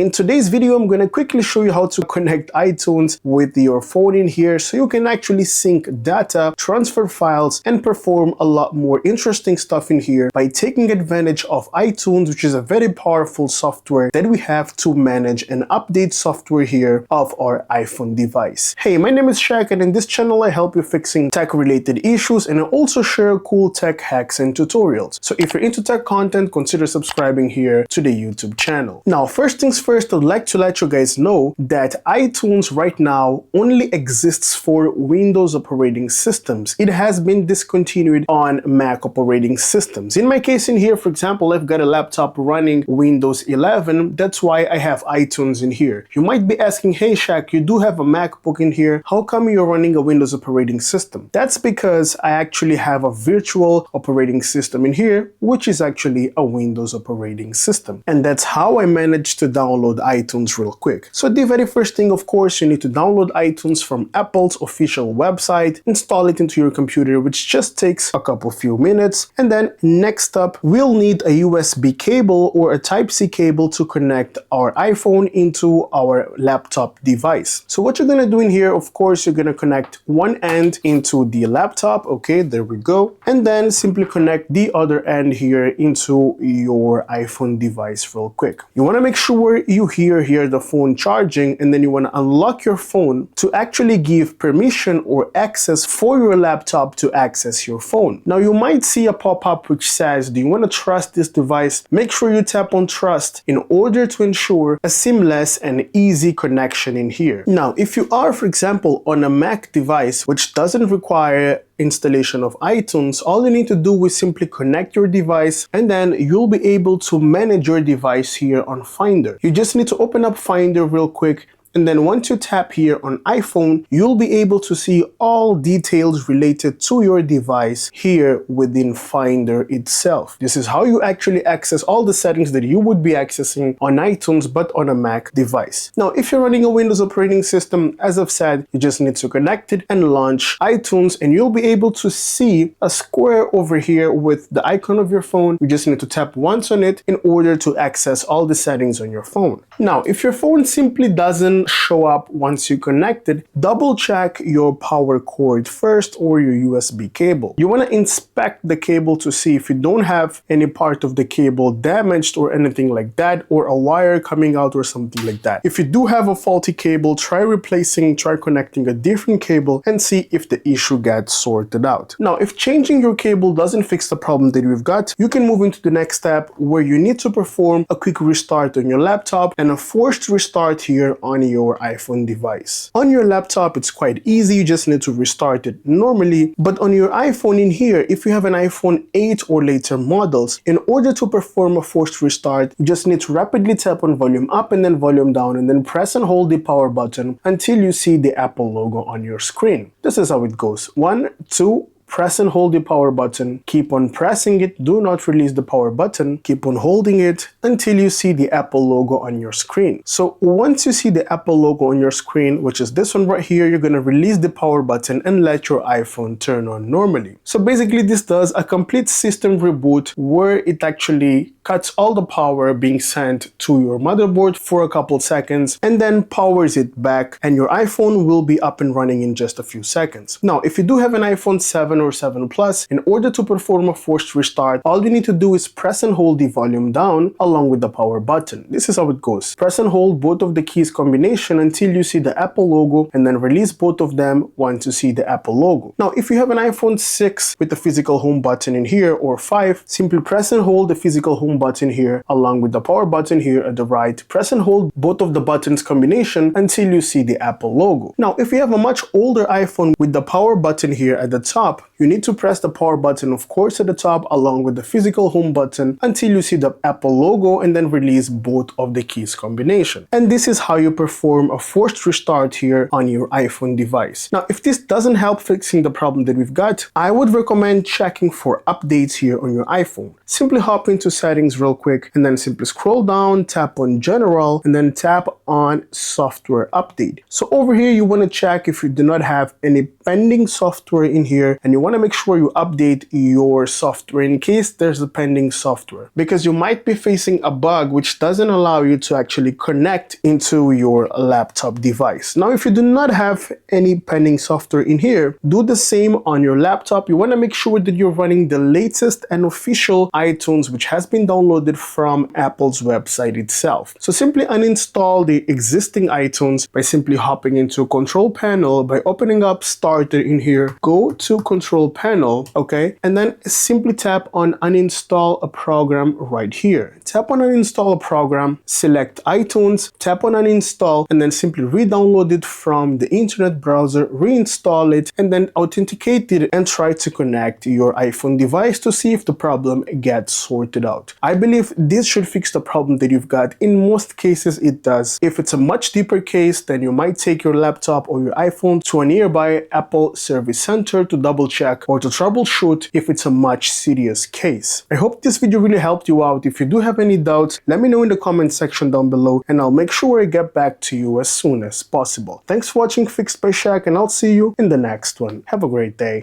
In today's video, I'm going to quickly show you how to connect iTunes with your phone in here so you can actually sync data, transfer files, and perform a lot more interesting stuff in here by taking advantage of iTunes, which is a very powerful software that we have to manage and update software here of our iPhone device. Hey, my name is Shaq, and in this channel I help you fixing tech-related issues, and I also share cool tech hacks and tutorials. So if you're into tech content, consider subscribing here to the YouTube channel. Now, first things first, I'd like to let you guys know that iTunes right now only exists for Windows operating systems. It has been discontinued on Mac operating systems. In my case in here, for example, I've got a laptop running Windows 11. That's why I have iTunes in here. You might be asking, hey Shaq, you do have a MacBook in here. How come you're running a Windows operating system? That's because I actually have a virtual operating system in here, which is actually a Windows operating system. And that's how I managed to download iTunes real quick. So the very first thing, of course, you need to download iTunes from Apple's official website, install it into your computer, which just takes a few minutes. And then next up, we'll need a USB cable or a Type-C cable to connect our iPhone into our laptop device. So what you're going to do in here, of course, you're going to connect one end into the laptop. Okay, there we go. And then simply connect the other end here into your iPhone device real quick. You want to make sure you hear the phone charging, and then you want to unlock your phone to actually give permission or access for your laptop to access your phone. Now you might see a pop-up which says, do you want to trust this device? Make sure you tap on trust in order to ensure a seamless and easy connection in here. Now, if you are, for example, on a Mac device which doesn't require installation of iTunes, all you need to do is simply connect your device, and then you'll be able to manage your device here on Finder. You just need to open up Finder real quick, and then once you tap here on iPhone, you'll be able to see all details related to your device here within Finder itself. This is how you actually access all the settings that you would be accessing on iTunes but on a Mac device. Now, if you're running a Windows operating system, as I've said, you just need to connect it and launch iTunes, and you'll be able to see a square over here with the icon of your phone. You just need to tap once on it in order to access all the settings on your phone. Now, if your phone simply doesn't show up once you connect it, double check your power cord first or your USB cable. You want to inspect the cable to see if you don't have any part of the cable damaged or anything like that, or a wire coming out or something like that. If you do have a faulty cable, try connecting a different cable and see if the issue gets sorted out. Now, if changing your cable doesn't fix the problem that we've got, you can move into the next step where you need to perform a quick restart on your laptop and a forced restart here on your iPhone device. On your laptop, it's quite easy. You just need to restart it normally. But on your iPhone in here, if you have an iPhone 8 or later models, in order to perform a forced restart, you just need to rapidly tap on volume up and then volume down, and then press and hold the power button until you see the Apple logo on your screen. This is how it goes. 1, 2, press and hold the power button, keep on pressing it, do not release the power button, keep on holding it until you see the Apple logo on your screen. So once you see the Apple logo on your screen, which is this one right here, you're going to release the power button and let your iPhone turn on normally. So basically this does a complete system reboot where it actually cuts all the power being sent to your motherboard for a couple seconds and then powers it back, and your iPhone will be up and running in just a few seconds. Now, if you do have an iPhone 7 or 7 Plus, in order to perform a forced restart, all you need to do is press and hold the volume down along with the power button. This is how it goes. Press and hold both of the keys combination until you see the Apple logo, and then release both of them once you see the Apple logo. Now, if you have an iPhone 6 with the physical home button in here, or 5, simply press and hold the physical home button here along with the power button here at the right. Press and hold both of the buttons combination until you see the Apple logo. Now, if you have a much older iPhone with the power button here at the top, you need to press the power button, of course, at the top along with the physical home button until you see the Apple logo, and then release both of the keys combination. And this is how you perform a forced restart here on your iPhone device. Now, if this doesn't help fixing the problem that we've got, I would recommend checking for updates here on your iPhone. Simply hop into settings real quick, and then simply scroll down, tap on general, and then tap on software update. So over here, you want to check if you do not have any pending software in here, and you want want to make sure you update your software in case there's a pending software, because you might be facing a bug which doesn't allow you to actually connect into your laptop device. Now, if you do not have any pending software in here, do the same on your laptop. You want to make sure that you're running the latest and official iTunes, which has been downloaded from Apple's website itself. So simply uninstall the existing iTunes by simply hopping into Control Panel, by opening up Starter in here, go to Control Panel, okay, and then simply tap on Uninstall a Program right here. Tap on Uninstall a Program, select iTunes, tap on Uninstall, and then simply re-download it from the internet browser, reinstall it, and then authenticate it and try to connect your iPhone device to see if the problem gets sorted out. I believe this should fix the problem that you've got. In most cases, it does. If it's a much deeper case, then you might take your laptop or your iPhone to a nearby Apple service center to double check or to troubleshoot if it's a much serious case. I hope this video really helped you out. If you do have any doubts, let me know in the comment section down below, and I'll make sure I get back to you as soon as possible. Thanks for watching Fixed by Shaq, and I'll see you in the next one. Have a great day.